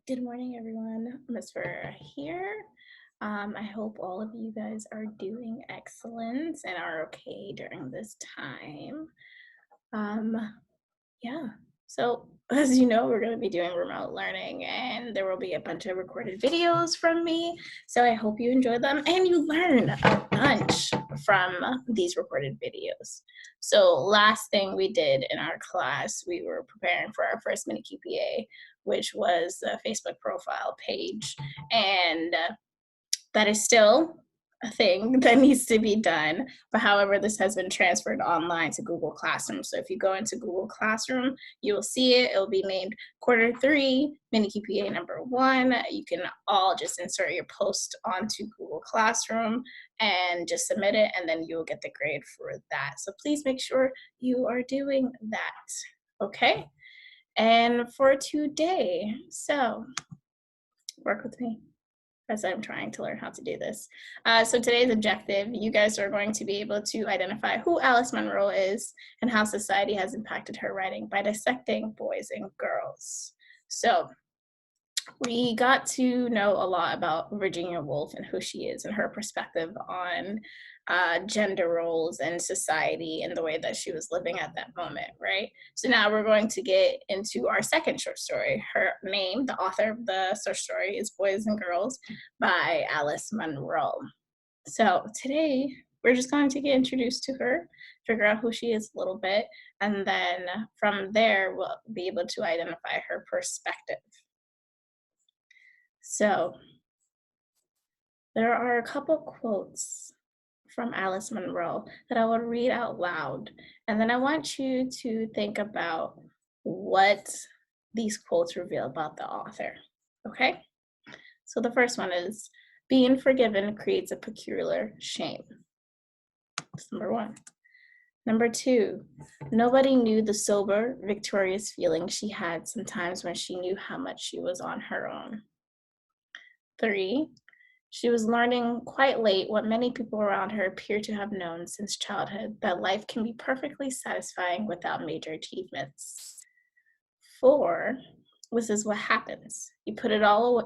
Good morning, everyone. Miss Vera here. I hope all of you guys are doing excellent and are okay during this time. Um, yeah. So, as you know, we're going to be doing remote learning, and there will be a bunch of recorded videos from me. So, I hope you enjoy them and you learn a bunch from these recorded videos. So, last thing we did in our class, we were preparing for our first mini QPA, which was the Facebook profile page. And that is still a thing that needs to be done. But however, this has been transferred online to Google Classroom. So if you go into Google Classroom, you will see it. It'll be named quarter three, mini QPA number one. You can all just insert your post onto Google Classroom and just submit it, and then you'll get the grade for that. So please make sure you are doing that. Okay. And for today, so work with me as I'm trying to learn how to do this. So today's objective, you guys are going to be able to identify who Alice Munro is and how society has impacted her writing by dissecting boys and girls. So we got to know a lot about Virginia Woolf and who she is and her perspective on gender roles and society and the way that she was living at that moment, right? So now we're going to get into our second short story. Her name, the author of the short story, is Boys and Girls by Alice Munro. So today we're just going to get introduced to her, figure out who she is a little bit, and then from there we'll be able to identify her perspective. So there are a couple quotes from Alice Munro that I will read out loud. And then I want you to think about what these quotes reveal about the author. Okay? So the first one is being forgiven creates a peculiar shame. That's number one. Number two, nobody knew the sober, victorious feeling she had sometimes when she knew how much she was on her own. Three, she was learning quite late what many people around her appear to have known since childhood, that life can be perfectly satisfying without major achievements. Four, this is what happens. You put it away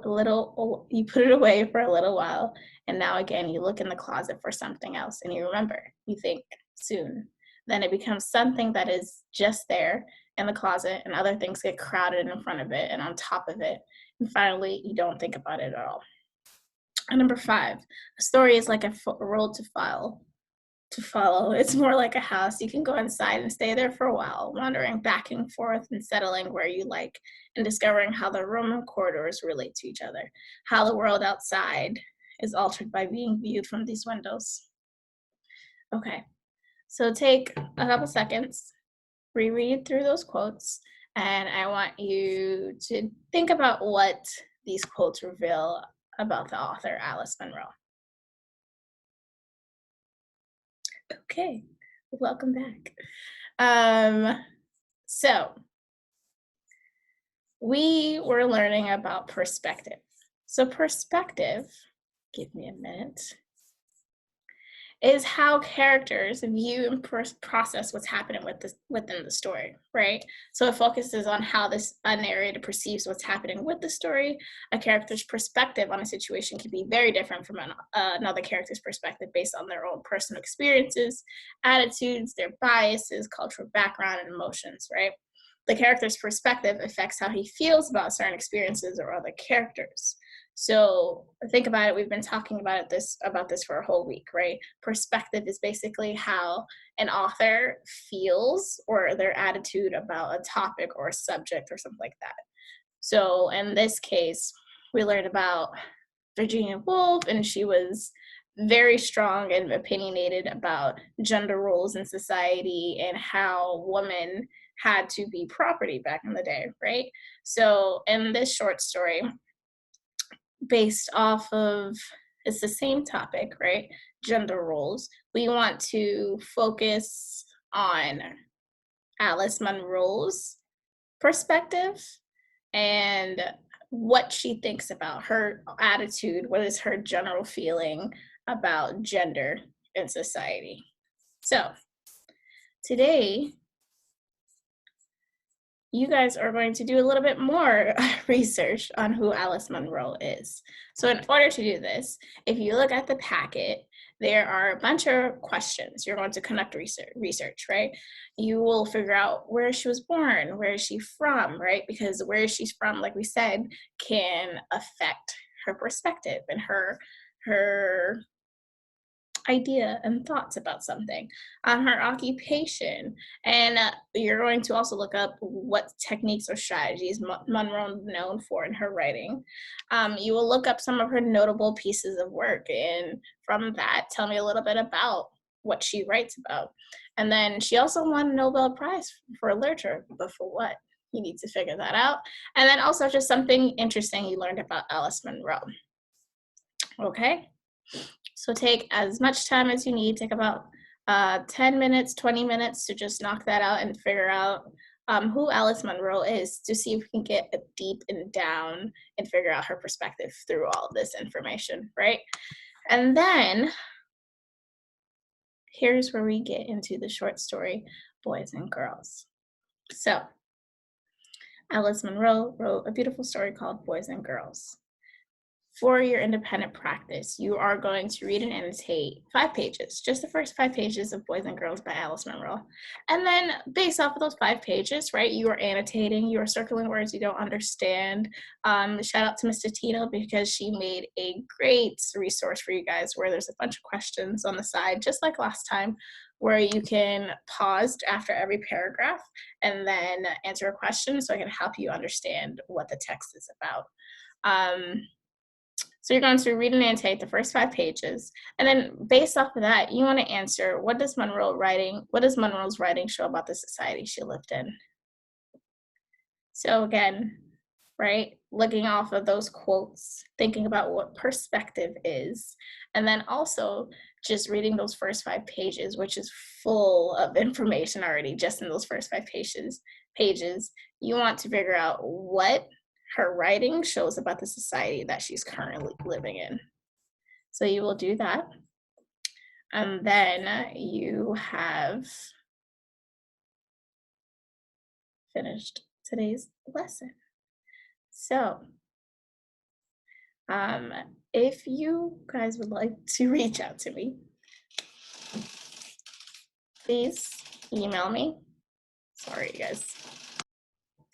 for a little while, and now again you look in the closet for something else, and you remember, you think soon. Then it becomes something that is just there in the closet, and other things get crowded in front of it and on top of it. And finally, you don't think about it at all. And number five, a story is like a road to follow. It's more like a house. You can go inside and stay there for a while, wandering back and forth and settling where you like, and discovering how the room and corridors relate to each other, how the world outside is altered by being viewed from these windows. Okay, so take a couple seconds, reread through those quotes, and I want you to think about what these quotes reveal about the author, Alice Munro. Okay, welcome back. Um, so we were learning about perspective. So perspective, give me a minute, is how characters view and process what's happening within the story, right? So it focuses on how this narrator perceives what's happening with the story. A character's perspective on a situation can be very different from another character's perspective based on their own personal experiences, attitudes, their biases, cultural background, and emotions, right? The character's perspective affects how he feels about certain experiences or other characters. So think about it. We've been talking about this for a whole week, right? Perspective is basically how an author feels or their attitude about a topic or a subject or something like that. So in this case, we learned about Virginia Woolf, and she was very strong and opinionated about gender roles in society and how women had to be property back in the day, right? So in this short story, based off of, it's the same topic, right? Gender roles. We want to focus on Alice Munro's perspective and what she thinks about her attitude. What is her general feeling about gender in society? So today you guys are going to do a little bit more research on who Alice Munro is. So in order to do this, if you look at the packet, there are a bunch of questions. You're going to conduct research, right? You will figure out where she was born, where is she from, right? Because where she's from, like we said, can affect her perspective and her idea and thoughts about something, her occupation, and you're going to also look up what techniques or strategies Monroe known for in her writing. You will look up some of her notable pieces of work, and from that, tell me a little bit about what she writes about. And then she also won a Nobel Prize for literature, but for what? You need to figure that out. And then also just something interesting you learned about Alice Munro. Okay? So take as much time as you need. Take about 10 minutes, 20 minutes to just knock that out and figure out who Alice Munro is, to see if we can get deep and down and figure out her perspective through all of this information, right? And then here's where we get into the short story, Boys and Girls. So Alice Munro wrote a beautiful story called Boys and Girls. For your independent practice, you are going to read and annotate 5 pages, just the first 5 pages of Boys and Girls by Alice Munro. And then based off of those 5 pages, right, you are annotating, you are circling words you don't understand. Shout out to Mr. Tito, because she made a great resource for you guys where there's a bunch of questions on the side, just like last time, where you can pause after every paragraph and then answer a question so I can help you understand what the text is about. So you're going to read and annotate the first 5 pages, and then based off of that, you want to answer, what does Monroe's writing show about the society she lived in? So again, right, looking off of those quotes, thinking about what perspective is, and then also just reading those first 5 pages, which is full of information already just in those first 5 pages. You want to figure out what her writing shows about the society that she's currently living in. So you will do that. And then you have finished today's lesson. So if you guys would like to reach out to me, please email me. Sorry, you guys.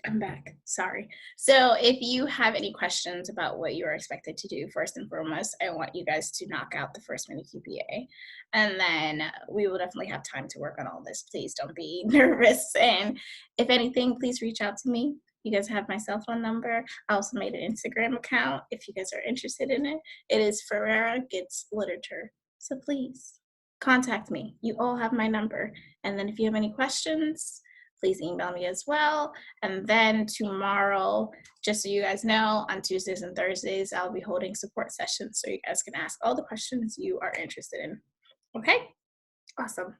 I'm back. Sorry. So if you have any questions about what you are expected to do, first and foremost, I want you guys to knock out the first mini QPA. And then we will definitely have time to work on all this. Please don't be nervous. And if anything, please reach out to me. You guys have my cell phone number. I also made an Instagram account if you guys are interested in it. It is Ferreira Gets Literature. So please contact me. You all have my number. And then if you have any questions, please email me as well. And then tomorrow, just so you guys know, on Tuesdays and Thursdays, I'll be holding support sessions so you guys can ask all the questions you are interested in. Okay? Awesome.